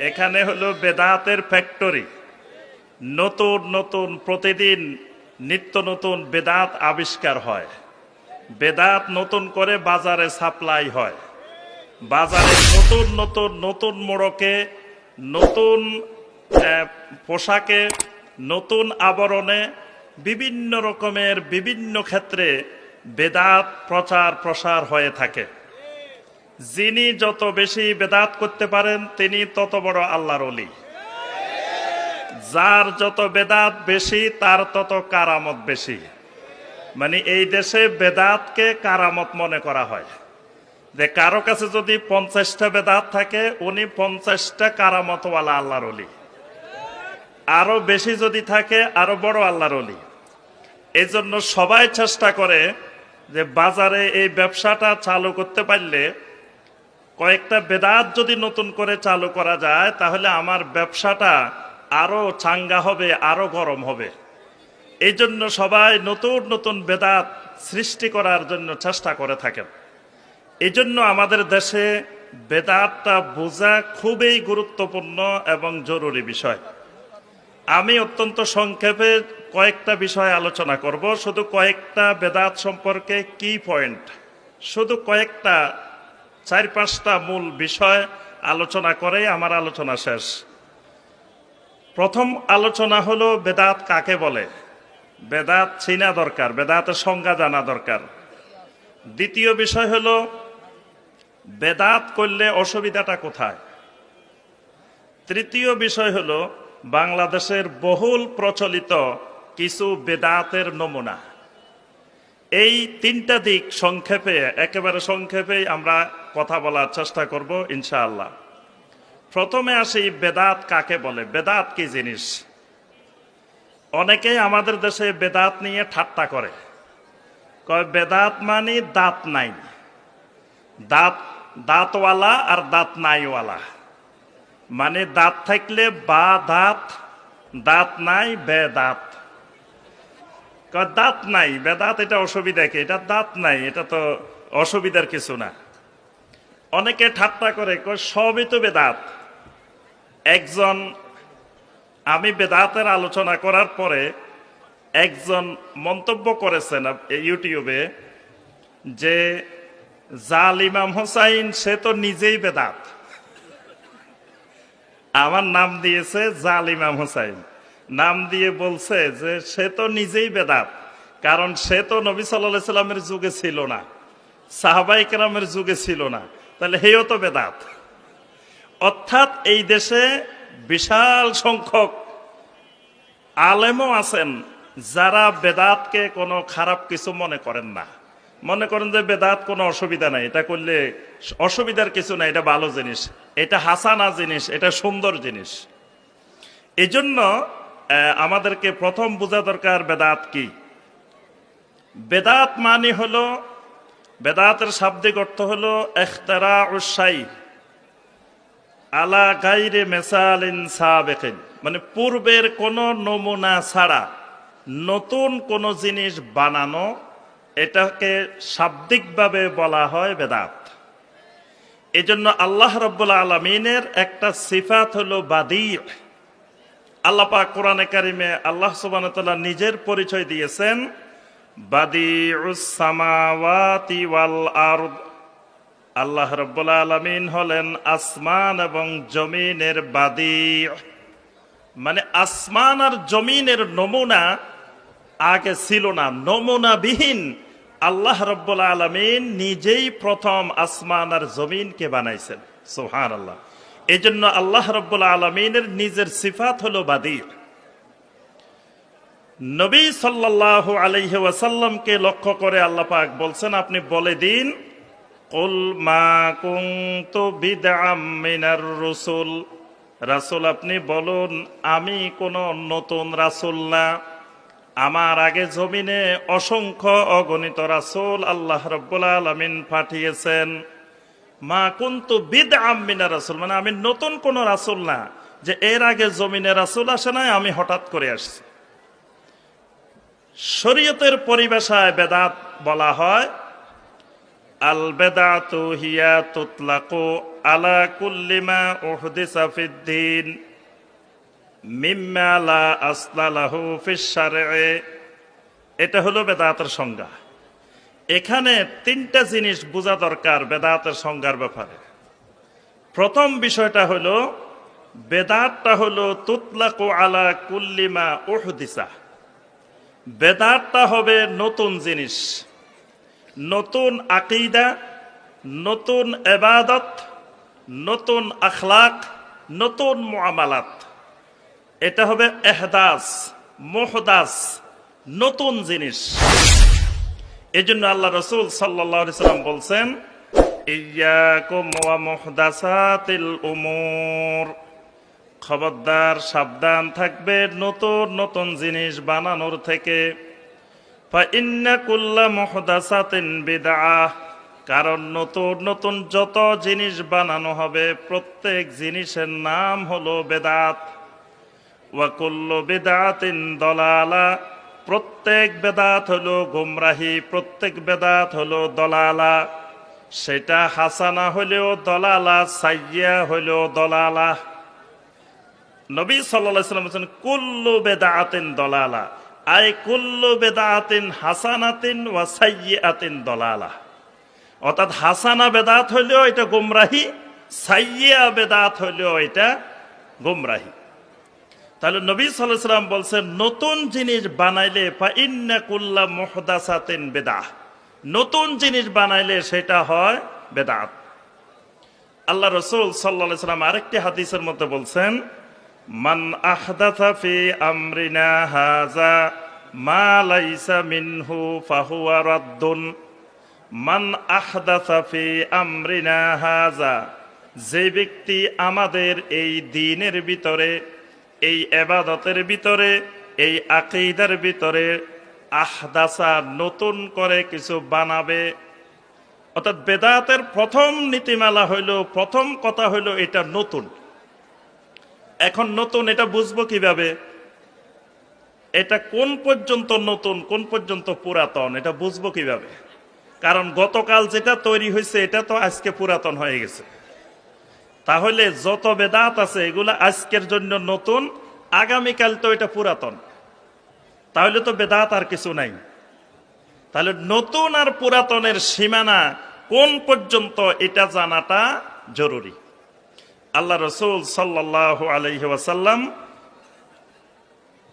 এখানে হলো বেদাতের ফ্যাক্টরি। নতুন নতুন প্রতিদিন নিত্য নতুন বেদাত আবিষ্কার হয়, বেদাত নতুন করে বাজারে সাপ্লাই হয়, বাজারে নতুন নতুন নতুন মোড়কে, নতুন পোশাকে, নতুন আবরণে, বিভিন্ন রকমের বিভিন্ন ক্ষেত্রে বেদাত প্রচার প্রসার হয়ে থাকে। যিনি যত বেশি বেদাত করতে পারেন তিনি তত বড় আল্লাহর ওলি। যার যত বেদাত বেশি তার তত কারামত বেশি। মানে এই দেশে বেদাতকে কারামত মনে করা হয়, যে কারো কাছে যদি 50টা বেদাত থাকে উনি 50টা কারামতওয়ালা আল্লাহর ওলি, আরো বেশি যদি থাকে আরো বড় আল্লাহর ওলি। এই জন্য সবাই চেষ্টা করে যে বাজারে এই ব্যবসাটা চালু করতে পারলে, কয়েকটা বেদাত যদি নতুন করে চালু করা যায় তাহলে আমার ব্যবসাটা আরো চাঙ্গা হবে, আরো গরম হবে। এই জন্য সবাই নতুন নতুন বেদাত সৃষ্টি করার জন্য চেষ্টা করে থাকেন। এই জন্য আমাদের দেশে বেদাতটা বোঝা খুবই গুরুত্বপূর্ণ এবং জরুরি বিষয়। আমি অত্যন্ত সংক্ষেপে কয়েকটা বিষয় আলোচনা করব, শুধু কয়েকটা বেদাত সম্পর্কে কি পয়েন্ট, শুধু কয়েকটা 4-5টা মূল বিষয় আলোচনা করে আমার আলোচনা শেষ। প্রথম আলোচনা হলো বেদাত কাকে বলে, বেদাত চিনা দরকার, বেদাতের সংজ্ঞা জানা দরকার। দ্বিতীয় বিষয় হলো বেদাত করলে অসুবিধাটা কোথায়। তৃতীয় বিষয় হলো বাংলাদেশের বহুল প্রচলিত কিছু বেদাতের নমুনা। এই 3টা দিক সংক্ষেপে, একেবারে সংক্ষেপে আমরা কথা বলার চেষ্টা করব ইনশাআল্লাহ। প্রথমে আসি বেদাত কাকে বলে, বেদাত কি জিনিস। অনেকেই আমাদের দেশে বেদাত নিয়ে ঠাট্টা করে, কয় বেদাত মানে দাঁত নাই, দাঁতওয়ালা আর দাঁত নাইওয়ালা। মানে দাঁত থাকলে বা দাঁত, দাঁত নাই বেদাত। দাঁত নাই বেদাত, এটা অসুবিধা কি, এটা দাঁত নাই, এটা তো অসুবিধার কিছু না। অনেকে ঠাট্টা করে, সবই তো বেদাত। একজন, আমি বেদাতের আলোচনা করার পরে একজন মন্তব্য করেছেন ইউটিউবে যে জাল ইমাম হোসাইন সে তো নিজেই বেদাত। আমার নাম দিয়েছে জাল ইমাম হোসাইন, নাম দিয়ে বলছে যে সে তো নিজেই বেদাত, কারণ সে তো নবী সাল্লাল্লাহু আলাইহি সাল্লামের যুগে ছিল না, সাহাবায়ে কেরামের যুগে ছিল না, তাহলে হেও তো বেদাত। অর্থাৎ এই দেশে বিশাল সংখ্যক আলেমও আছেন যারা বেদাতকে কোনো খারাপ কিছু মনে করেন না, মনে করেন যে বেদাত কোনো অসুবিধা নাই, এটা করলে অসুবিধার কিছু নাই, এটা ভালো জিনিস, এটা হাসানা জিনিস, এটা সুন্দর জিনিস। এই জন্য আমাদেরকে প্রথম বোঝা দরকার বেদাত কি। বেদাত মানে হলো, বেদাতের শাব্দিক অর্থ হলো ইখতিরাউশ শাই আলা গায়রি মিসালিন সাবিকিন, মানে পূর্বের কোন নমুনা ছাড়া নতুন কোন জিনিস বানানো, এটাকে শাব্দিকভাবে বলা হয় বেদাত। এজন্য আল্লাহ রাব্বুল আলামিনের একটা সিফাত হলো বাদি'। আল্লাহ পাক কোরআনে কারিমে আল্লাহ সুবহানাহু ওয়া তাআলা নিজের পরিচয় দিয়েছেন, বাদিউস সামাওয়াতি ওয়াল আরদ। আল্লাহ রাব্বুল আলামিন হলেন আসমান এবং জমিনের বাদি', মানে আসমান আর জমিনের নমুনা আগে ছিল না, নমুনাবিহীন আল্লাহ রাব্বুল আলামিন নিজেই প্রথম আসমান আর জমিনকে বানাইছেন। সুবহানাল্লাহ। এই জন্য আল্লাহ রাব্বুল আলামিনের নিজের সিফাত হলো বাদি'। নবী সাল্লাল্লাহু আলাইহি ওয়াসাল্লামকে লক্ষ্য করে আল্লাহ পাক বলছেন, আপনি বলে দিন, কুল মা কুনতু বিদআম মিনার রাসূল, রাসূল আপনি বলুন আমি কোন নতুন রাসূল না, আমার আগে জমিনে অসংখ্য অগণিত রাসূল আল্লাহ রাব্বুল আলামিন পাঠিয়েছেন। মা কুনতু বিদআম মিনার রাসূল, মানে আমি নতুন কোন রাসূল না, যে এর আগে জমিনে রাসূল আসে নাই, আমি হঠাৎ করে আসছি। শরীয়তের পরিভাষায় বেদাত বলা হয় আল বেদাতু হিয়া তুতলাকু আলা কুল্লি মা উহদিসা ফিদ্দীন মিম্মা লা আসলা লাহু ফিশ শারঈ। এটা হলো বেদাতের সংজ্ঞা। এখানে তিনটা জিনিস বোঝা দরকার বেদাতের সংজ্ঞার ব্যাপারে। প্রথম বিষয়টা হলো বেদাতটা হলো তুতলাকু আলা কুল্লি মা উহদিসা। বেদাতটা হবে নতুন জিনিস, নতুন আকীদা, নতুন ইবাদত, নতুন আখলাক, নতুন মুআমালাত। এটা হবে ইহদাস, মুহদাস, নতুন জিনিস। এজন্য আল্লাহ রাসূল সাল্লাল্লাহু আলাইহি সাল্লাম বলছেন, ইয়্যাকুম ওয়া মুহদাসাতিল উমুর, খবরদার সাবধান থাকবে নতুন নতুন জিনিস বানানোর থেকে। ফাইন্না কুল্লা মুহদাসাতিন বিদআহ, কারণ নতুন নতুন যত জিনিস বানানো হবে প্রত্যেক জিনিসের নাম হলো বেদাত। ওয়া কুল্লু বিদআতিন দালালা, প্রত্যেক বেদাত হলো গুমরাহি, প্রত্যেক বেদাত হলো দলালা। সেটা হাসানা হলেও দলালা, সাইয়্যা হলেও দলালা। নবী সাল্লাল্লাহু আলাইহি ওয়াসাল্লাম বলেছেন কুল্লু বিদআতিন দলালা, আই কুল্লু বিদআতিন হাসানাতিন ওয়া সাইয়্যাতিন দলালা। অর্থাৎ হাসানা বেদাত হলেও এটা গুমরাহি, সাইয়্যা বেদাত হলেও এটা গুমরাহি। তাহলে নবী সাল্লাল্লাহু আলাইহি ওয়াসাল্লাম বলছেন নতুন জিনিস বানাইলে ফাইন্না কুল্লা মুহদাসাতিন বিদআহ, নতুন জিনিস বানাইলে সেটা হয় বেদাত। আল্লাহ রাসূল সাল্লাল্লাহু আলাইহি ওয়াসাল্লাম আরেকটি হাদিসের মধ্যে বলছেন, মান আহদাসা ফি আমরিনা হাযা মা লাইসা মিনহু ফাহুয়া রাদ্দুন। মান আহদাসা ফি আমরিনা হাযা, যে ব্যক্তি আমাদের এই দ্বীনের ভিতরে, এই ইবাদতের ভিতরে, এই আকীদার ভিতরে আহদাসা নতুন করে কিছু বানাবে। অর্থাৎ বেদাতের প্রথম নীতিমালা হইল, প্রথম কথা হইল এটা নতুন। এখন নতুন এটা বুঝবো কিভাবে? এটা কোন পর্যন্ত নতুন, কোন পর্যন্ত পুরাতন, এটা বুঝবো কিভাবে? কারণ গতকাল যেটা তৈরি হয়েছে এটা তো আজকে পুরাতন হয়ে গেছে। তাহলে যত বেদাত আছে এগুলো আজকের জন্য নতুন, আগামীকাল তো এটা পুরাতন। তাহলে তো বেদাত আর কিছু নাই। তাহলে নতুন আর পুরাতনের সীমানা কোন পর্যন্ত এটা জানাটা জরুরি। আল্লাহ রাসূল সাল্লাল্লাহু আলাইহি ওয়াসাল্লাম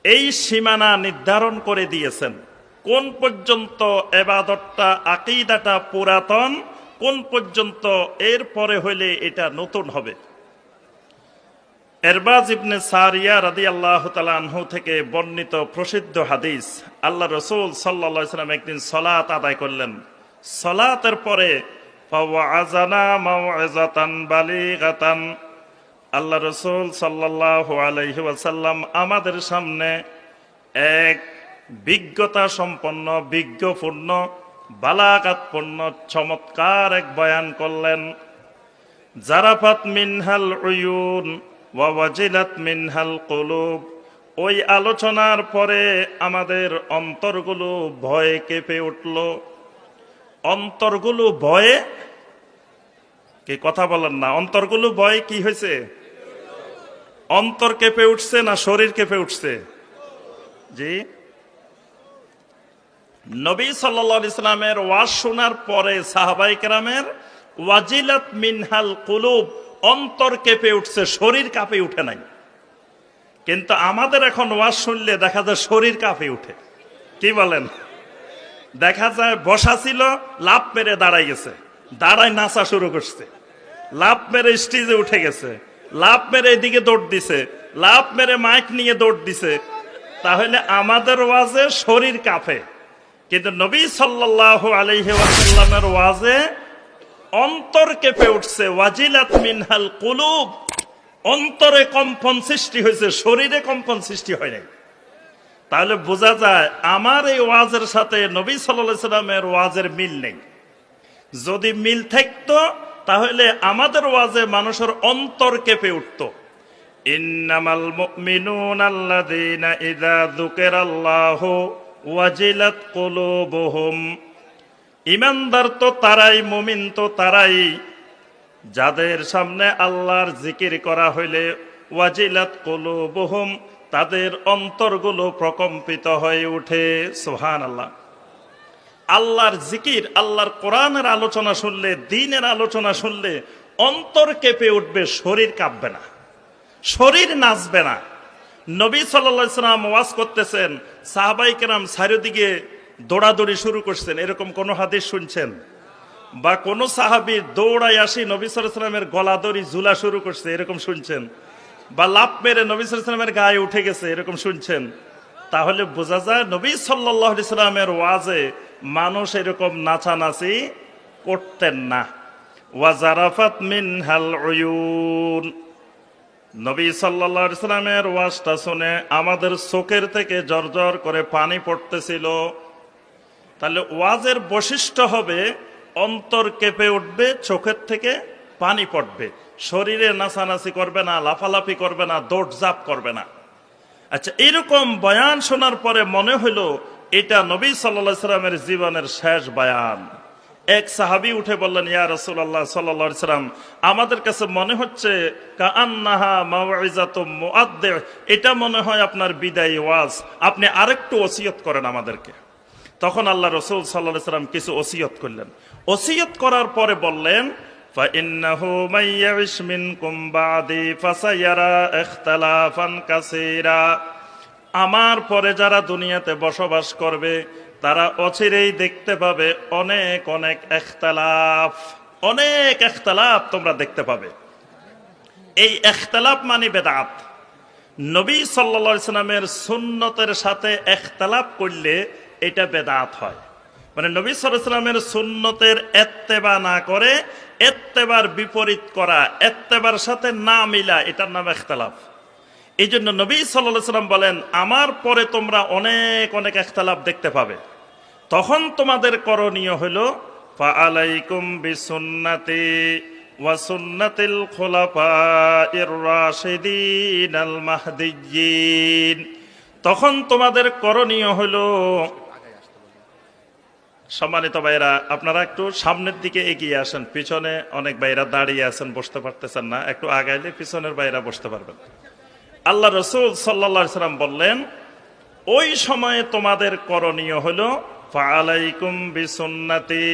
এই সীমানা নির্ধারণ করে দিয়েছেন, কোন পর্যন্ত ইবাদতটা, আকীদাটা পুরাতন, কোন পর্যন্ত এর পরে হইলে এটা নতুন হবে। ইরবাজ ইবনে সারিয়া রাদিয়াল্লাহু তাআলা আনহু থেকে বর্ণিত প্রসিদ্ধ হাদিস, আল্লাহ রাসূল সাল্লাল্লাহু আলাইহি ওয়াসাল্লাম একদিন সালাত আদায় করলেন। সালাতের পরে ফাওয়াযানা মাউইযাতান বালিগাতান, আল্লাহ রাসূল সাল্লাল্লাহু আলাইহি ওয়াসাল্লাম আমাদের সামনে এক বিজ্ঞতা সম্পন্ন, বিজ্ঞপূর্ণ, বালাগাতপূর্ণ, চমৎকার এক বয়ান করলেন। জারাফাত মিনহাল উয়ুন ওয়া ওয়াজিলাত মিনহাল কুলুব, ওই আলোচনার পরে আমাদের অন্তরগুলো ভয়ে কেঁপে উঠল। অন্তরগুলো ভয়ে, কি কথা বলেন না, অন্তরগুলো ভয়ে কি হয়েছে? অন্তর কেঁপে উঠছে না শরীর কেঁপে উঠছে? জি। নবী সাল্লাল্লাহু আলাইহি সাল্লামের ওয়াজ শোনার পরে সাহাবায়ে কেরামের ওয়াজিলাত মিনহাল কুলুব, অন্তর কেঁপে উঠছে, শরীর কাঁপে উঠে নাই। কিন্তু আমাদের এখন ওয়াজ শুনলে দেখা যায় শরীর কাঁপে উঠে। কি বলেন? দেখা যায় বসা ছিল, লাফ মেরে দাঁড়াই গেছে, দাঁড়ায় নাচা শুরু করছে, লাফ মেরে স্টেজে উঠে গেছে, লাফ মেরে এদিকে দৌড় দিছে, লাফ মেরে মাইক নিয়ে দৌড় দিছে। তাহলে আমাদের ওয়াজে শরীর কাঁপে, কিন্তু নবী সাল্লাল্লাহু আলাইহি ওয়াসাল্লামের ওয়াজে অন্তর কেঁপে উঠছে। ওয়াজিলাত মিনহাল কুলুব, অন্তরে কম্পন সৃষ্টি হয়েছে, শরীরে কম্পন সৃষ্টি হয় নাই। তাহলে বোঝা যায় আমার এই ওয়াজের সাথে নবী সাল্লাল্লাহু আলাইহি ওয়াসাল্লামের ওয়াজের মিল নেই। যদি মিল থাকতো তাহলে আমাদের ওয়াজে মানুষের অন্তর কেঁপে উঠত। ইন্নামাল মুমিনুনা আল্লাযীনা ইযা যুকিরাল্লাহু ওয়াজিলাত কুলুবুহুম, ঈমানদার তো তারাই, মুমিন তো তারাই যাদের সামনে আল্লাহর জিকির করা হইলে ওয়াজিলাত কুলুবুহুম, তাদের অন্তরগুলো প্রকম্পিত হয়ে ওঠে। সুবহানাল্লাহ। আল্লাহর জিকির, আল্লাহর কোরআনের আলোচনা শুনলে, দ্বীনের আলোচনা শুনলে অন্তর কেঁপে উঠবে, শরীর কাঁপবে না, শরীর নাচবে না। নবী সাল্লাল্লাহু আলাইহি সাল্লাম ওয়াজ করতেছেন, সাহাবায়ে কেরাম চারিদিকে দৌড়াদৌড়ি শুরু করছেন, এরকম কোন হাদিস শুনছেন? বা কোন সাহাবী দৌড়ায় আসি নবী সাল্লাল্লাহু আলাইহি সাল্লামের গলা দড়ি ঝুলা শুরু করছে, এরকম শুনছেন? বা লাফ মেরে নবী সাল্লাল্লাহু আলাইহি সাল্লামের গায়ে উঠে গেছে, এরকম শুনছেন? তাহলে বোঝা যায় নবী সাল্লাল্লাহু আলাইহি সাল্লামের ওয়াজে মানুষ এরকম নাচানাচি করতেন না। ওয়াজারাফাত মিনহাল উয়ুন, নবী সাল্লাল্লাহু আলাইহি সাল্লামের ওয়াজটা শুনে আমাদের চোখের থেকে জরজর করে পানি পড়তেছিল। তাহলে ওয়াজের বৈশিষ্ট্য হবে অন্তর কেঁপে উঠবে, চোখের থেকে পানি পড়বে, শরীরে নাচানাচি করবে না, লাফালাফি করবে না, দৌড়ঝাঁপ করবে না। আচ্ছা, এরকম বয়ান শোনার পরে মনে হলো এটা নবী সাল্লাল্লাহু আলাইহি সাল্লামের জীবনের শেষ বয়ান। এক সাহাবী উঠে বললেন, ইয়া রাসূলুল্লাহ সাল্লাল্লাহু আলাইহি সাল্লাম, আমাদের কাছে মনে হচ্ছে কাআন্নাহা মাউইযাতুম মুআদ্দি, এটা মনে হয় আপনার বিদায়ী ওয়াজ, আপনি আরেকটু ওসিয়ত করেন আমাদেরকে। তখন আল্লাহ রাসূল সাল্লাল্লাহু আলাইহি সাল্লাম কিছু ওসিয়ত করলেন। ওসিয়ত করার পরে বললেন, ফাইন্নাহু মাইয়াইশ মিনকুম বাদি ফাসায়ারা ইখতিলাফান কাসীরা, আমার পরে যারা দুনিয়াতে বসবাস করবে তারা অচিরেই দেখতে পাবে অনেক অনেক ইখতিলাফ, অনেক ইখতিলাফ তোমরা দেখতে পাবে। এই ইখতিলাফ মানে বেদাত। নবী সাল্লাল্লাহু আলাইহি সাল্লামের সুন্নতের সাথে ইখতিলাফ করলে এটা বেদাত হয়। মানে নবী সাল্লাল্লাহু আলাইহি সাল্লামের সুন্নতের ইত্তেবা না করে ইত্তেবার বিপরীত করা, ইত্তেবার সাথে না মিলা, এটার নাম ইখতিলাফ। এই জন্য নবী সাল্লাল্লাহু আলাইহি সাল্লাম বলেন, আমার পরে তোমরা অনেক অনেক ইখতিলাফ দেখতে পাবে। তখন তোমাদের করণীয় হলো ফাআলাইকুম বিসুন্নতি ওয়া সুন্নাতিল খুলাফাইর রাশিদিনাল মাহদিয়্যিন। তখন তোমাদের করণীয় হলো, সম্মানিত ভাইরা আপনারা একটু সামনের দিকে এগিয়ে আসেন, পিছনে অনেক ভাইরা দাঁড়িয়ে আছেন, বসতে পারতেছেন না, একটু আগাইলে পিছনের ভাইরা বসতে পারবেন। আল্লাহ রাসূল সাল্লাল্লাহু আলাইহি সাল্লাম বললেন, ওই সময়ে তোমাদের করণীয় হলো ফাআলাইকুম বিসুন্নতি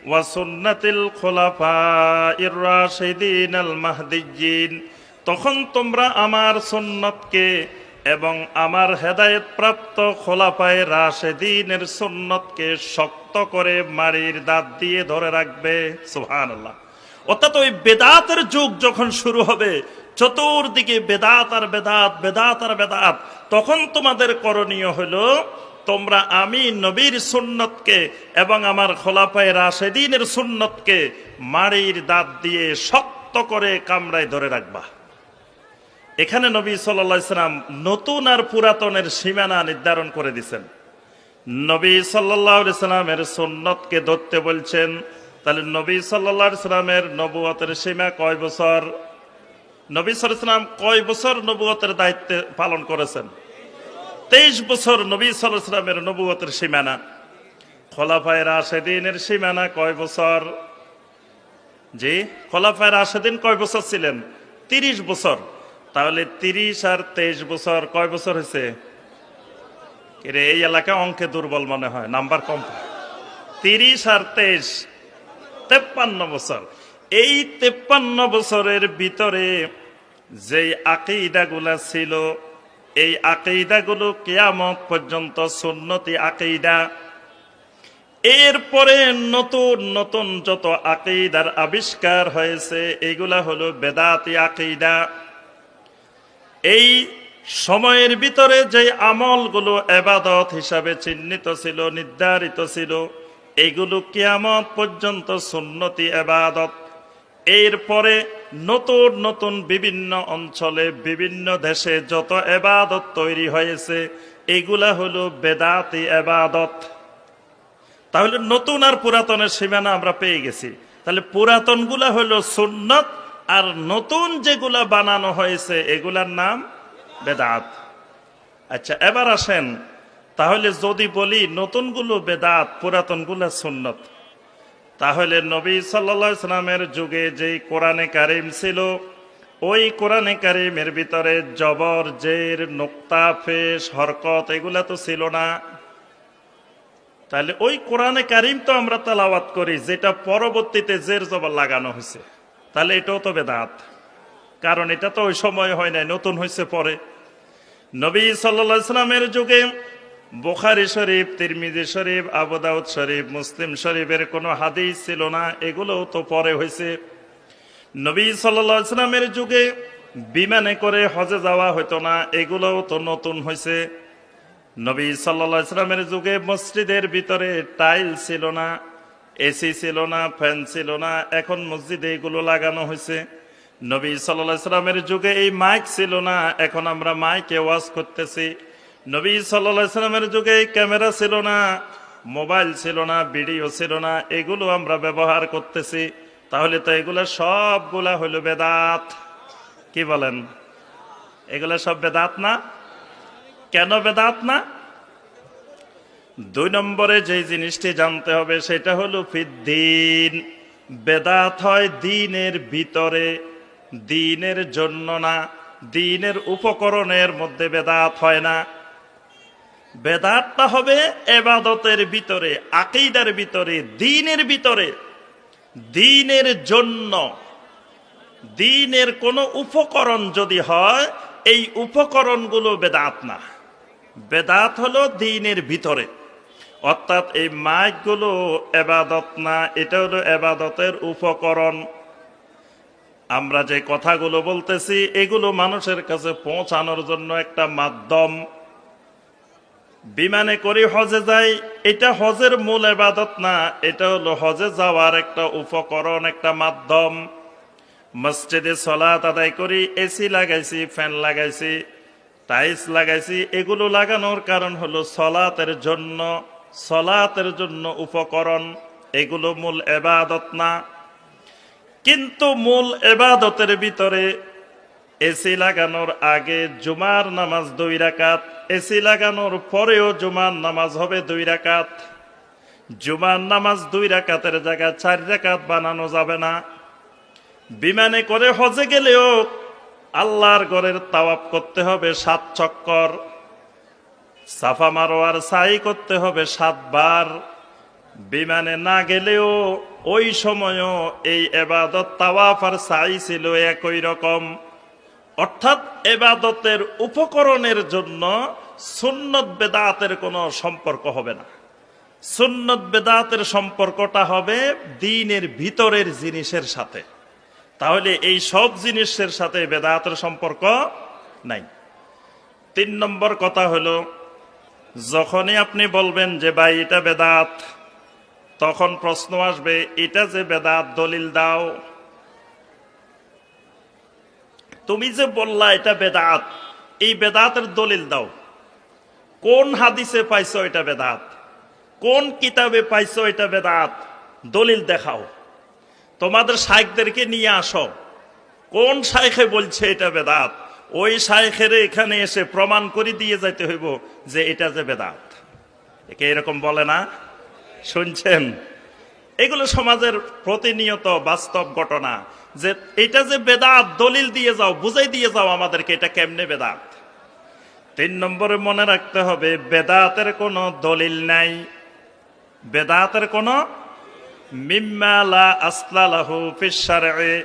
ওয়া সুন্নাতিল খুলাফাইর রাশিদিনাল মাহদিয়্যিন। তখন তোমরা আমার সুন্নতকে এবং আমার হেদায়েত প্রাপ্ত খোলাফায়ে রাশেদিনের সুন্নতকে শক্ত করে মাড়ির দাঁত দিয়ে ধরে রাখবে। সুবহানাল্লাহ। অর্থাৎ ওই বেদাতের যুগ যখন শুরু হবে, চতুর্দিকে বেদাত আর বেদাত, বেদাত আর বেদাত, তখন তোমাদের করণীয় হলো তোমরা আমি নবীর সুন্নতকে এবং আমার খোলাফায়ে রাশেদিনের সুন্নতকে মাড়ির দাঁত দিয়ে শক্ত করে কামড়ায় ধরে রাখবা। এখানে নবী সাল্লাল্লাহু আলাইহি সাল্লাম নতুন আর পুরাতনের সীমানা নির্ধারণ করে দিয়েছেন। নবী সাল্লাল্লাহু আলাইহি সাল্লামের সুন্নতকে ধরতে বলছেন। তাহলে নবী সাল্লাল্লাহু আলাইহি সাল্লামের নবুয়তের সীমা কয় বছর? নবী সাল্লাল্লাহু আলাইহি সাল্লাম কয় বছর নবুয়তের দায়িত্ব পালন করেছেন? 23 বছর নবী সাল্লাল্লাহু আলাইহি সাল্লামের নবুয়তের সীমানা। খোলাফায়ে রাশেদিনের সীমানা কয় বছর? জি, খোলাফায়ে রাশেদিন কয় বছর ছিলেন? 30 বছর। তাহলে 30 আর 23 বছর কয় বছর হয়েছে? এই এলাকায় অঙ্কে দুর্বল মনে হয়, নাম্বার কম। 30 আর 23 53 বছর। এই 53 বছরের ভিতরে যেই আকীদাগুলা ছিল, এই আকীদাগুলো কিয়ামত পর্যন্ত সুন্নতি আকীদা। এরপরে নতুন নতুন যত আকীদার আবিষ্কার হয়েছে, এগুলা হলো বেদাতি আকীদা। এই সময়ের ভিতরে যে আমলগুলো ইবাদত হিসাবে চিহ্নিত ছিল, নির্ধারিত ছিল, এইগুলো কিয়ামত পর্যন্ত সুন্নতি ইবাদত। এরপরে নতুন নতুন বিভিন্ন অঞ্চলে, বিভিন্ন দেশে যত ইবাদত তৈরি হয়েছে, এগুলা হলো বেদাতি ইবাদত। তাহলে নতুন আর পুরাতনের সীমানা আমরা পেয়ে গেছি। তাহলে পুরাতনগুলা হলো সুন্নত, আর নতুন যেগুলা বানানো হয়েছে এগুলার নাম বেদাত। আচ্ছা, এবার আসেন, তাহলে যদি বলি নতুনগুলো বেদাত, পুরাতনগুলো সুন্নত, তাহলে নবী সাল্লাল্লাহু আলাইহি সাল্লামের যুগে যেই কোরআনে কারিম ছিল, ওই কোরআনে কারিমের ভিতরে জবর, জের, নোক্তা, পেশ, হরকত এগুলা তো ছিল না। তাহলে ওই কোরআনে কারিম তো আমরা তেলাওয়াত করি যেটা পরবর্তীতে জের জবর লাগানো হয়েছে, তাহলে এটাও তো বেদাত, কারণ এটা তো ওই সময় হয় নাই, নতুন হয়েছে পরে। নবী সাল্লাল্লাহু আলাইহি সাল্লামের যুগে বুখারী শরীফ, তিরমিজি শরীফ, আবু দাউদ শরীফ, মুসলিম শরীফের কোনো হাদিস ছিল না, এগুলোও তো পরে হয়েছে। নবী সাল্লাল্লাহু আলাইহি সাল্লামের যুগে বিমানে করে হজে যাওয়া হতো না, এগুলোও তো নতুন হয়েছে। নবী সাল্লাল্লাহু আলাইহি সাল্লামের যুগে মসজিদের ভিতরে টাইল ছিল না, এসি ছিল না, ফ্যান ছিল না, এখন মসজিদে এগুলো লাগানো হয়েছে। নবী সাল্লাল্লাহু আলাইহি সাল্লামের যুগে এই মাইক ছিল না, এখন আমরা মাইকে ওয়াজ করতেছি। নবী সাল্লাল্লাহু আলাইহি সাল্লামের যুগে এই ক্যামেরা ছিল না, মোবাইল ছিল না, ভিডিও ছিল না, এগুলো আমরা ব্যবহার করতেছি। তাহলে তো এগুলা সবগুলা হলো বেদাত। কি বলেন? এগুলা সব বেদাত না? কেন বেদাত না? 2 নম্বরে যে জিনিসটি জানতে হবে সেটা হলো ফিদ্দিন। বেদাত হয় দ্বীনের ভিতরে, দ্বীনের জন্য না, দ্বীনের উপকরণের মধ্যে বেদাত হয় না। বেদাতটা হবে ইবাদতের ভিতরে, আকীদার ভিতরে, দ্বীনের ভিতরে, দ্বীনের জন্য। দ্বীনের কোনো উপকরণ যদি হয়, এই উপকরণগুলো বেদাত না। বেদাত হলো দ্বীনের ভিতরে, অর্থাৎ এই মাইকগুলো ইবাদত না, এটা হলো ইবাদতের উপকরণ। আমরা যে কথাগুলো বলতেছি এগুলো মানুষের কাছে পৌঁছানোর জন্য একটা মাধ্যম। বিমানে করে হজে যাই, এটা হজের মূল ইবাদত না, এটা হলো হজে যাওয়ার একটা উপকরণ, একটা মাধ্যম। মসজিদে সালাত আদায় করি, এসি লাগাইছি, ফ্যান লাগাইছি, টাইলস লাগাইছি, এগুলো লাগানোর কারণ হলো সালাতের জন্য, সালাতের জন্য উপকরণ, এগুলো মূল ইবাদত না। কিন্তু মূল ইবাদতের ভিতরে এসি লাগানোর আগে জুমার নামাজ 2 রাকাত, এসি লাগানোর পরেও জুমার নামাজ হবে 2 রাকাত। জুমার নামাজ 2 রাকাতের জায়গায় 4 রাকাত বানানো যাবে না। বিমানে করে হজে গেলেও আল্লাহর ঘরের তাওয়াফ করতে হবে 7 চক্কর, সাফা মারওয়ার সাই করতে হবে 7 বার। বিমানে না গেলেও ওই সময়ও এই ইবাদত তাওয়াফ আর সাই ছিল একই রকম। অর্থাৎ ইবাদতের উপকরণের জন্য সুন্নত বেদাতের কোনো সম্পর্ক হবে না। সুন্নত বেদাতের সম্পর্কটা হবে দ্বীনের ভিতরের জিনিসের সাথে। তাহলে এই সব জিনিসের সাথে বেদাতের সম্পর্ক নাই। 3 নম্বর কথা হলো, যখনই আপনি বলবেন যে ভাই এটা বেদাত, তখন প্রশ্ন আসবে এটা যে বেদাত দলিল দাও। তুমি যে বললা এটা বেদাত, এই বেদাতের দলিল দাও। কোন হাদিসে পাইছো এটা বেদাত? কোন কিতাবে পাইছো এটা বেদাত? দলিল দেখাও। তোমাদের শাইখদেরকে নিয়ে আসো, কোন শাইখে বলছে এটা বেদাত, ওই শাইখের এখানে এসে প্রমাণ করে দিয়ে যাইতে হইব যে এটা যে বেদাত। একে এরকম বলে না? শুনছেন? এগুলো সমাজের প্রতিনিয়ত বাস্তব ঘটনা, যে এটা যে বেদাত দলিল দিয়ে যাও, বুঝাই দিয়ে যাও আমাদেরকে এটা কেমনে বেদাত। 3 নম্বরে মনে রাখতে হবে বেদাতের কোনো দলিল নাই। বেদাতের কোনো মিম্মা লা আসলা লাহু ফিশ শারঈ,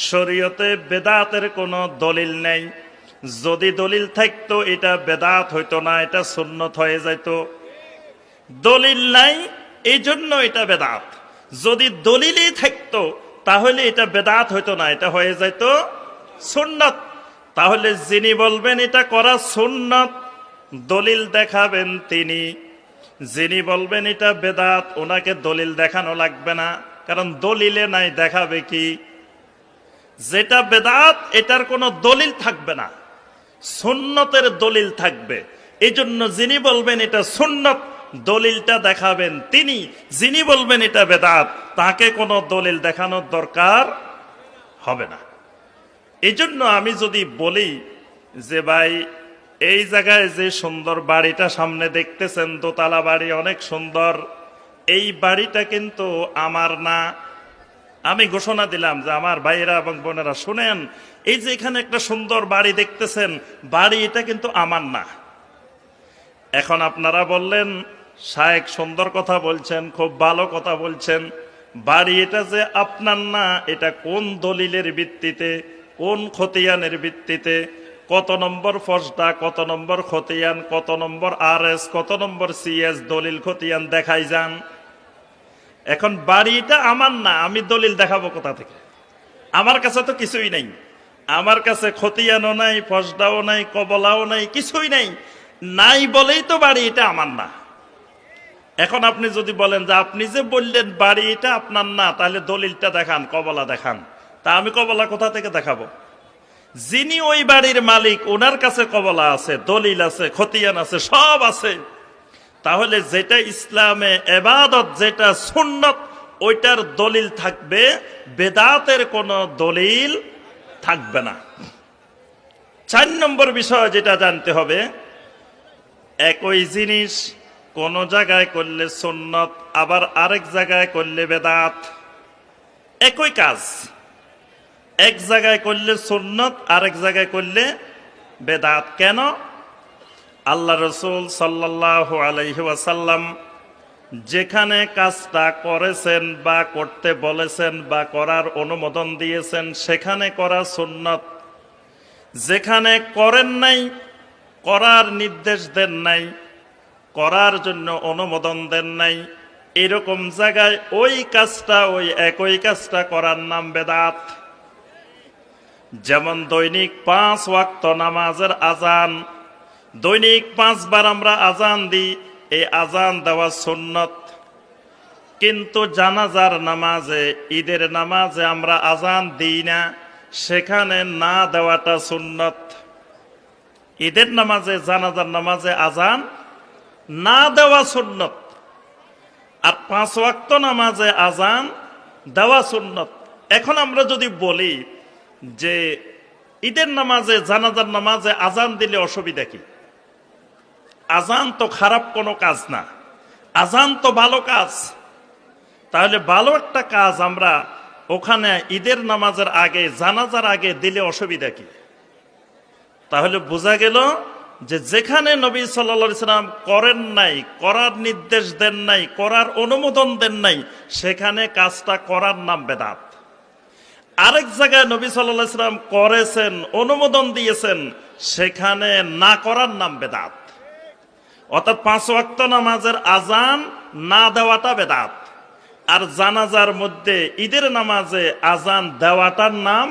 শরীয়তে বেদাতের কোনো দলিল নেই। যদি দলিল থাকতো এটা বেদাত হইতো না, এটা সুন্নত হয়ে যাইত। দলিল নাই, এই জন্য এটা বেদাত। যদি দলিলই থাকতো তাহলে এটা বেদাত হইতো না, এটা হয়ে যাইত সুন্নত। তাহলে যিনি বলবেন এটা করা সুন্নত, দলিল দেখাবেন তিনি। যিনি বলবেন এটা বেদাত, ওনাকে দলিল দেখানো লাগবে না, কারণ দলিলে নাই, দেখাবে কি? যেটা বেদাত এটার কোনো দলিল থাকবে না, সুন্নতের দলিল থাকবে। এই জন্য যিনি বলবেন এটা সুন্নত, দলিলটা দেখাবেন তিনি। যিনি বলবেন এটা বেদাত, তাকে কোনো দলিল দেখানোর দরকার হবে না। এই জন্য আমি যদি বলি যে ভাই এই জায়গায় যে সুন্দর বাড়িটা সামনে দেখতেছেন, দোতলা বাড়ি, অনেক সুন্দর, এই বাড়িটা কিন্তু আমার না। আমি ঘোষণা দিলাম যে আমার ভাইয়েরা এবং বোনেরা শুনেন, এই যে এখানে একটা সুন্দর বাড়ি দেখতেছেন, বাড়ি এটা কিন্তু আমার না। এখন আপনারা বললেন, শায়েখ সুন্দর কথা বলছেন, খুব ভালো কথা বলছেন, বাড়ি এটা যে আপনার না, এটা কোন দলিলের ভিত্তিতে, কোন খতিয়ানের ভিত্তিতে, কত নম্বর ফসডা, কত নম্বর খতিয়ান, কত নম্বর RS, কত নম্বর CS দলিল খতিয়ান দেখাই যান। এখন বাড়িটা আমার না, আমি দলিল দেখাবো কোথা থেকে? আমার কাছে তো কিছুই নাই, আমার কাছে খতিয়ানও নাই, ফসডাও নাই, কবলাও নাই, কিছুই নাই। নাই বলেই তো বাড়ি এটা আমার না। এখন আপনি যদি বলেন যে আপনি যে বললেন বাড়ি এটা আপনার না, তাহলে দলিলটা দেখান, কবলা দেখান। তা আমি কবলা কোথা থেকে দেখাবো? যিনি ওই বাড়ির মালিক, ওনার কাছে কবলা আছে, দলিল আছে, খতিয়ান আছে, সব আছে। তাহলে যেটা ইসলামে এবাদত, যেটা সুন্নত, ওইটার দলিল থাকবে, বেদাতের কোনো দলিল থাকবে না। 4 নম্বর বিষয় যেটা জানতে হবে, একই জিনিস কোন জায়গায় করলে সুন্নত, আবার আরেক জায়গায় করলে বেদাত। একই কাজ এক জায়গায় করলে সুন্নত, আরেক জায়গায় করলে বেদাত। কেন? আল্লাহ রসুল সাল্লাল্লাহু আলাইহি ওয়াসাল্লাম যেখানে কাজটা করেছেন বা করতে বলেছেন বা করার অনুমোদন দিয়েছেন, সেখানে করা সুন্নত। যেখানে করেন নাই, করার নির্দেশ দেন নাই, করার জন্য অনুমোদন দেন নাই, এরকম জায়গায় ওই কাজটা, ওই একই কাজটা করার নাম বেদাত। যেমন দৈনিক 5 ওয়াক্ত নামাজের আজান, দৈনিক 5 বার আমরা আজান দিই, এই আজান দেওয়া সুন্নত। কিন্তু জানাজার নামাজে, ঈদের নামাজে আমরা আজান দিই না, সেখানে না দেওয়াটা সুন্নত। ঈদের নামাজে, জানাজার নামাজে আজান না দেওয়া সুন্নত, আর 5 ওয়াক্ত নামাজে আজান দেওয়া সুন্নত। এখন আমরা যদি বলি যে ঈদের নামাজে, জানাজার নামাজে আজান দিলে অসুবিধা কি? আজান তো খারাপ কোনো কাজ না, আজান তো ভালো কাজ। তাহলে ভালো একটা কাজ আমরা ওখানে ঈদের নামাজের আগে, জানাজার আগে দিলে অসুবিধা কি? তাহলে বোঝা গেল যে যেখানে নবী সাল্লাল্লাহু আলাইহি সাল্লাম করেন নাই, করার নির্দেশ দেন নাই, করার অনুমোদন দেন নাই, সেখানে কাজটা করার নাম বেদাত। আরেক জায়গায় নবী সাল্লাল্লাহু আলাইহি সাল্লাম করেছেন, অনুমোদন দিয়েছেন, সেখানে না করার নাম বেদাত। অর্থাৎ 5 ওয়াক্ত নামাজের আজান না দেওয়াটা বেদাত, আর জানাজার মধ্যে ঈদের নামাজে আজান দেওয়াটার নাম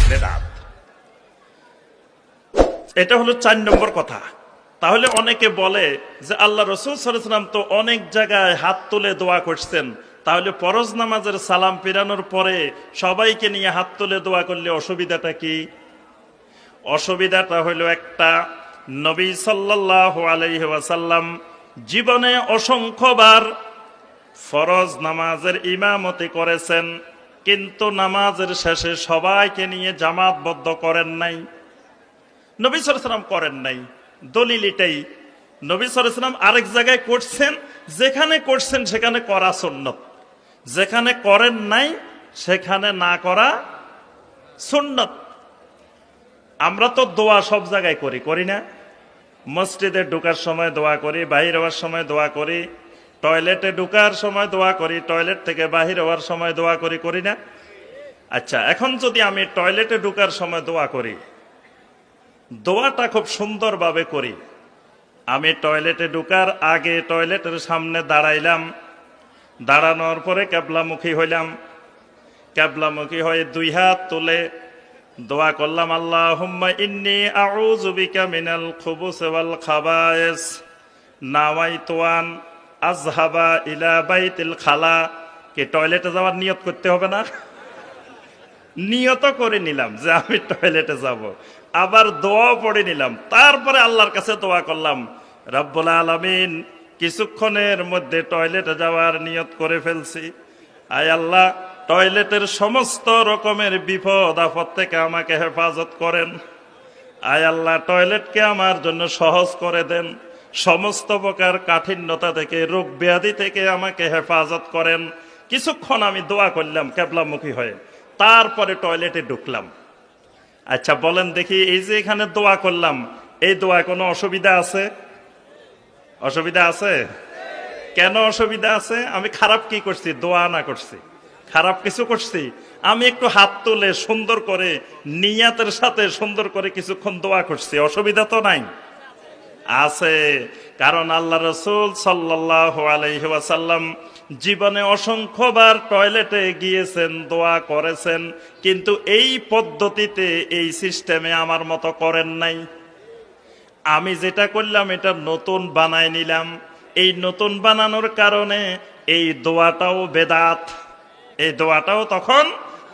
বেদাত। এটা হলো 4 নম্বর কথা। তাহলে অনেকে বলে যে আল্লাহ রসুল সাল্লাল্লাহু আলাইহি ওয়াসাল্লাম তো অনেক জায়গায় হাত তুলে দোয়া করছেন, তাহলে ফরজ নামাজের সালাম ফিরানোর পরে সবাইকে নিয়ে হাত তুলে দোয়া করলে অসুবিধাটা কি? অসুবিধাটা হলো একটা, নবী সাল্লাল্লাহু আলাইহি ওয়াসাল্লাম জীবনে অসংখ্যবার ফরজ নামাজের ইমামতি করেছেন, কিন্তু নামাজের শেষে সবাইকে নিয়ে জামাতবদ্ধ করেন নাই। নবী সাল্লাল্লাহু আলাইহি ওয়াসাল্লাম করেন নাই, দলিল এটাই। নবী সাল্লাল্লাহু আলাইহি ওয়াসাল্লাম আরেক জায়গায় করছেন, যেখানে করছেন সেখানে করা সুন্নত, যেখানে করেন নাই সেখানে না করা সুন্নত। আমরা তো দোয়া সব জায়গায় করি, করি না? মসজিদে ঢোকার সময় দোয়া করি, বাহির হওয়ার সময় দোয়া করি, টয়লেটে ঢোকার সময় দোয়া করি, টয়লেট থেকে বাহির হওয়ার সময় দোয়া করি, করি না? আচ্ছা, এখন যদি আমি টয়লেটে ঢোকার সময় দোয়া করি, দোয়াটা খুব সুন্দরভাবে করি। আমি টয়লেটে ঢোকার আগে টয়লেটের সামনে দাঁড়াইলাম, দাঁড়ানোর পরে কেবলামুখী হইলাম, কেবলামুখী হয়ে 2 হাত তুলে দোয়া করলাম, আল্লাহুম্মা ইন্নী আউযু বিকা মিনাল খুবুসি ওয়াল খাবায়েস নাওয়াইতু আন আযহাবা ইলা বাইতিল খালা। কি টয়লেটে যাওয়ার নিয়ত করতে হবে না? নিয়ত করে নিলাম যে আমি টয়লেটে যাব, আবার দোয়া পড়ে নিলাম, তারপরে আল্লাহর কাছে দোয়া করলাম, রব্বুল আলামিন কিছুক্ষণের মধ্যে টয়লেটে যাওয়ার নিয়ত করে ফেলছি, আয় আল্লাহ টয়লেটের সমস্ত রকমের বিপদ আপদ থেকে আমাকে হেফাজত করেন, আয় আল্লাহ টয়লেটকে আমার জন্য সহজ করে দেন, সমস্ত প্রকার কাঠিন্যতা থেকে, রোগ ব্যাধি থেকে আমাকে হেফাজত করেন। কিছুক্ষণ আমি দোয়া করলাম কেবলামুখী হয়ে, তারপরে টয়লেটে ঢুকলাম। আচ্ছা বলেন দেখি, এই যে এখানে দোয়া করলাম, এই দোয়ায় কোনো অসুবিধা আছে? অসুবিধা আছে? কেন অসুবিধা আছে? আমি খারাপ কি করছি? দোয়া না করছি? খারাপ কিছু করছি? আমি একটু হাত তুলে সুন্দর করে নিয়াতের সাথে সুন্দর করে কিছুক্ষণ দোয়া করছি, অসুবিধা তো নাই? আছে। কারণ আল্লাহ রাসূল সাল্লাল্লাহু আলাইহি ওয়াসাল্লাম জীবনে অসংখ্যবার টয়লেটে গিয়েছেন, দোয়া করেছেন, কিন্তু এই পদ্ধতিতে, এই সিস্টেমে আমার মতো করেন নাই। আমি যেটা করলাম এটা নতুন বানায় নিলাম। এই নতুন বানানোর কারণে এই দোয়াটাও বেদাত, এই দোয়াটাও তখন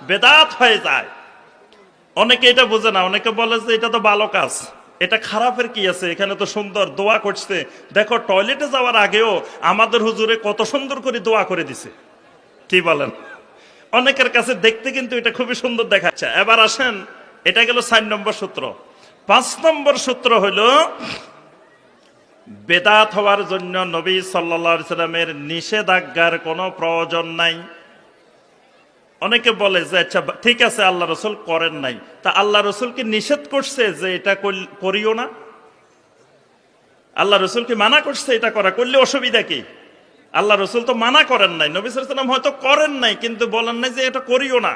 বেদাত হয়ে যায়। অনেকে এটা বোঝে না, অনেকে বলে যে এটা তো ভালো কাজ, এটা খারাপের কি আছে, এখানে তো সুন্দর দোয়া করছে, দেখো টয়লেটে যাওয়ার আগেও আমাদের হুজুরে কত সুন্দর করে দোয়া করে দিছে। কি বলেন? অনেকের কাছে দেখতে কিন্তু এটা খুবই সুন্দর দেখাচ্ছে। এবার আসেন, এটা গেল 4 নম্বর সূত্র। 5 নম্বর সূত্র হলো বেদাত হওয়ার জন্য নবী সাল্লাল্লাহু আলাইহি সাল্লামের নিষেধাজ্ঞার কোনো প্রয়োজন নাই। অনেকে বলে যে আচ্ছা ঠিক আছে, আল্লাহ রসুল করেন নাই, তা আল্লাহ রসুল কি নিষেধ করছে যে এটা করিও না? আল্লাহ রসুল কি মানা করছে এটা করা? করলে অসুবিধা কি? আল্লাহ রসুল তো মানা করেন নাই, নবী সাল্লাল্লাহু আলাইহি সাল্লাম হয়তো করেন নাই, কিন্তু বলেন নাই যে এটা করিও না।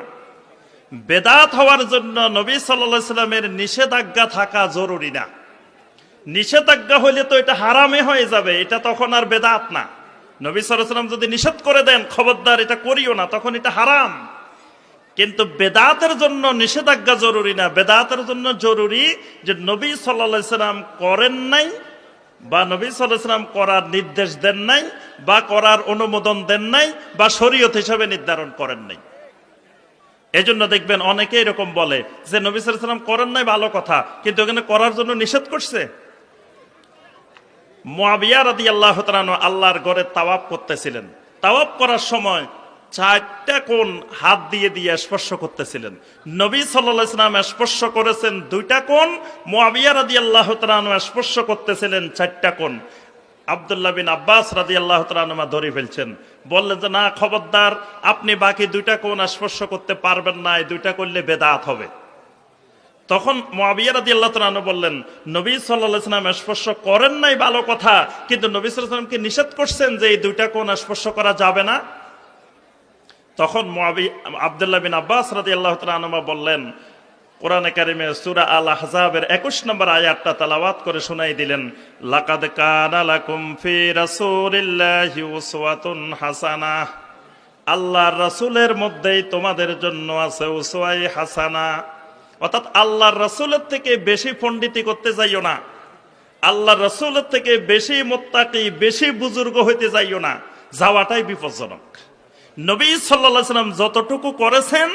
বেদাত হওয়ার জন্য নবী সাল্লাল্লাহু আলাইহি সাল্লামের নিষেধাজ্ঞা থাকা জরুরি না। নিষেধাজ্ঞা হইলে তো এটা হারামে হয়ে যাবে, এটা তখন আর বেদাত না। নবী সাল্লাল্লাহু আলাইহি সাল্লাম যদি নিষেধ করে দেন খবরদার এটা করিও না, তখন এটা হারাম। কিন্তু বেদাতের জন্য নিষেধাজ্ঞা জরুরি না। বেদাতের জন্য জরুরি যে নবী সাল্লাল্লাহু আলাইহি সাল্লাম করেন নাই, বা নবী সাল্লাল্লাহু আলাইহি সাল্লাম করার নির্দেশ দেন নাই, বা করার অনুমোদন দেন নাই, বা শরীয়ত হিসাবে নির্ধারণ করেন নাই। এজন্য দেখবেন অনেকে এরকম বলে যে নবী সাল্লাল্লাহু আলাইহি সাল্লাম করেন নাই, ভালো কথা, কিন্তু এখানে করার জন্য নিষেধ করছে। মুআবিয়া রাদিয়াল্লাহু তাআলা আনহু আল্লাহর ঘরে তাওয়াফ করতেছিলেন। তাওয়াফ করার সময় 4টা কোণ হাত দিয়ে দিয়ে স্পর্শ করতেছিলেন। নবী সাল্লাল্লাহু আলাইহি সাল্লাম স্পর্শ করেছেন 2টা কোণ, মুআবিয়া রাদিয়াল্লাহু তাআলা আনহু স্পর্শ করতেছিলেন 4টা কোণ। আব্দুল্লাহ বিন আব্বাস রাদিয়াল্লাহু তাআলা আনহু ধরে ফেলছেন, বললেন যে না, খবরদার, আপনি বাকি 2টা কোণ স্পর্শ করতে পারবেন না, এই 2টা করলে বেদাত হবে। তখন মুআবিয়া রাদিয়াল্লাহু তাআলা আনহু বললেন, নবী সাল্লাল্লাহু আলাইহি সাল্লাম স্পর্শ করেন নাই, ভালো কথা, কিন্তু নবী সাল্লাল্লাহু আলাইহি সাল্লামকে নিষেধ করছেন যে এই 2টা কোণ স্পর্শ করা যাবে না। তখন আব্দুল্লাহ বিন আব্বাস রাদিয়াল্লাহু তাআলা আনহু বললেন, কোরআনে কারিমে সূরা আল আহজাবের 21 নম্বর আয়াতটা তেলাওয়াত করে শোনাই দিলেন, লাকাদ কানা লাকুম ফি রাসূলিল্লাহি উসওয়াতুন হাসানাহ, আল্লাহর রাসূলের মধ্যেই তোমাদের জন্য আছে উসওয়ায়ে হাসানা। অর্থাৎ আল্লাহর রাসূলের থেকে বেশি পণ্ডিতি করতে যাইও না, আল্লাহর রাসূলের থেকে বেশি মুত্তাকি, বেশি বুজুর্গ হইতে যাইও না, যাওয়াটাই বিপজ্জনক। নবী সাল্লাল্লাহু আলাইহি সাল্লাম যতটুকু করেছেন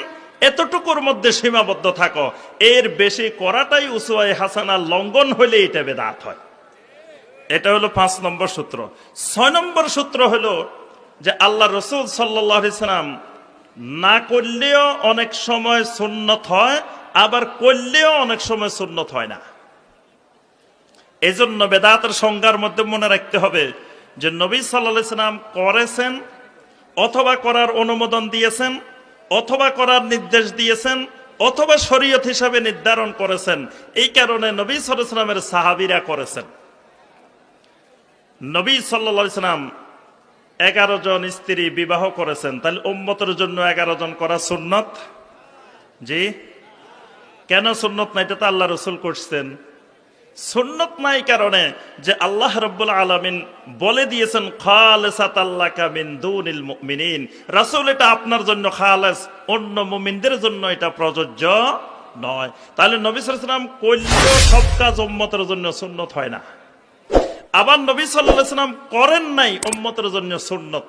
এতটুকুর মধ্যে সীমাবদ্ধ থাকো, এর বেশি করাটাই উসওয়ায়ে হাসানা লঙ্ঘন হইলে এটা বেদাত হয়। এটা হলো 5 নম্বর সূত্র। 6 নম্বর সূত্র হলো যে আল্লাহ রাসূল সাল্লাল্লাহু আলাইহি সাল্লাম না করলেও অনেক সময় সুন্নত হয়, আবার করলেও অনেক সময় সুন্নত হয় না। এজন্য বেদাতের সংজ্ঞার মধ্যে মনে রাখতে হবে যে নবী সাল্লাল্লাহু আলাইহি সাল্লাম করেছেন, অথবা করার অনুমোদন দিয়েছেন, অথবা করার নির্দেশ দিয়েছেন, অথবা শরীয়ত হিসাবে নির্ধারণ করেছেন। এই কারণে নবী সাল্লাল্লাহু আলাইহি সাল্লামের সাহাবীরা করেছেন। নবী সাল্লাল্লাহু আলাইহি সাল্লাম 11 জন স্ত্রী বিবাহ করেছেন, তাহলে উম্মতের জন্য 11 জন করা সুন্নত? জি, কেন সুন্নত নাই? এটা তো আল্লাহ রাসূল করছেন। সুন্নত নাই কারণে যে আল্লাহ রাব্বুল আলামিন বলে দিয়েছেন, খালিসাতাল লাকা মিন দুনিল মুমিনিন, রাসূল এটা আপনার জন্য খালেস, অন্য মুমিনদের জন্য এটা প্রযোজ্য নয়। তাহলে নবী সাল্লাল্লাহু আলাইহি সাল্লাম করলেও সব কাজ উম্মতের জন্য সুন্নত হয় না, আবার নবী সাল্লাল্লাহু আলাইহি সাল্লাম করেন নাই উম্মতের জন্য সুন্নত।